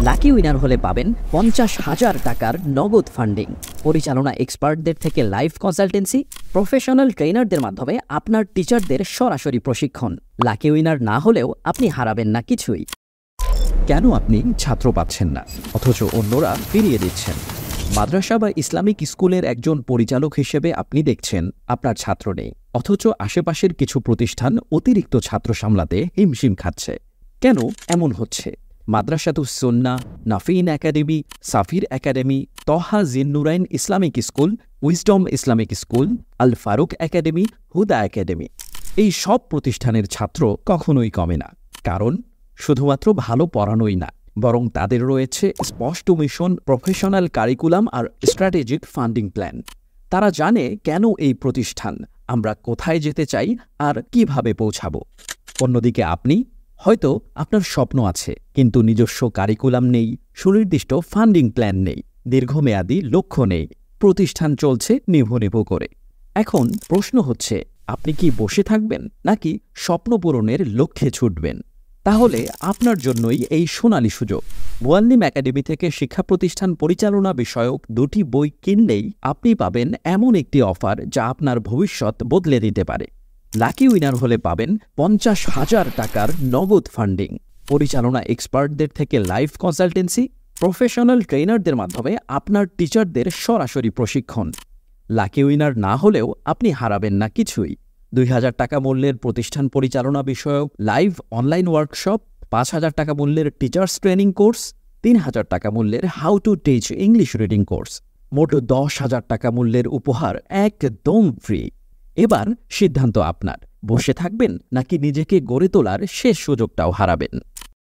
Lucky winner হলে পাবেন 50,000 টাকার নগদ ফান্ডিং, পরিচালনা এক্সপার্টদের থেকে লাইভ কনসালটেন্সি, প্রফেশনাল ট্রেনারদের মাধ্যমে আপনার টিচারদের সরাসরি প্রশিক্ষণ। লাকি উইনার না হলেও আপনি হারাবেন না কিছুই। কেন আপনি ছাত্র পাচ্ছেন না অথচ অন্যরা ফিরিয়ে দিচ্ছেন? মাদ্রাসা বা ইসলামিক স্কুলের একজন পরিচালক হিসেবে আপনি দেখছেন আপনার ছাত্র নেই, অথচ আশেপাশের কিছু প্রতিষ্ঠান অতিরিক্ত ছাত্র সামলাতে হিমশিম খাচ্ছে। কেন এমন হচ্ছে? Madrasatus Sunnah, Nafin academy, Safir academy, Taha Jinnurain Islamic school, wisdom Islamic school, Al Faruk academy, Huda academy, এই সব প্রতিষ্ঠানের ছাত্র কখনোই কমে না। কারণ শুধুমাত্র ভালো পড়ানোই না, বরং তাদের রয়েছে স্পষ্ট মিশন, প্রফেশনাল কারিকুলাম আর স্ট্র্যাটেজিক ফান্ডিং প্ল্যান। তারা জানে কেন এই প্রতিষ্ঠান, আমরা কোথায় যেতে চাই আর কিভাবে পৌঁছাবো। অন্যদিকে আপনি হয়তো আপনার স্বপ্ন আছে, কিন্তু নিজস্ব কারিকুলাম নেই, সুনির্দিষ্ট ফান্ডিং প্ল্যান নেই, দীর্ঘমেয়াদী লক্ষ্য নেই, প্রতিষ্ঠান চলছে নিভু নিভু করে। এখন প্রশ্ন হচ্ছে, আপনি কি বসে থাকবেন নাকি স্বপ্ন পূরণের লক্ষ্যে ছুটবেন? তাহলে আপনার জন্যই এই সোনালী সুযোগ। মুআল্লিম একাডেমি থেকে শিক্ষা প্রতিষ্ঠান পরিচালনা বিষয়ক 2টি বই কিনলেই আপনি পাবেন এমন একটি অফার যা আপনার ভবিষ্যৎ বদলে দিতে পারে। লাকি উইনার হলে পাবেন 50,000 টাকার নগদ ফান্ডিং, পরিচালনা এক্সপার্টদের থেকে লাইভ কনসালটেন্সি, প্রফেশনাল ট্রেনারদের মাধ্যমে আপনার টিচারদের সরাসরি প্রশিক্ষণ। লাকি উইনার না হলেও আপনি হারাবেন না কিছুই। 2,000 টাকা মূল্যের প্রতিষ্ঠান পরিচালনা বিষয়ক লাইভ অনলাইন ওয়ার্কশপ, 5,000 টাকা মূল্যের টিচার্স ট্রেনিং কোর্স, 3,000 টাকা মূল্যের how to teach English reading course, মোট 10,000 টাকা মূল্যের উপহার একদম ফ্রি। এবার সিদ্ধান্ত আপনার, বসে থাকবেন নাকি নিজেকে গড়ে তোলার শেষ সুযোগটাও হারাবেন?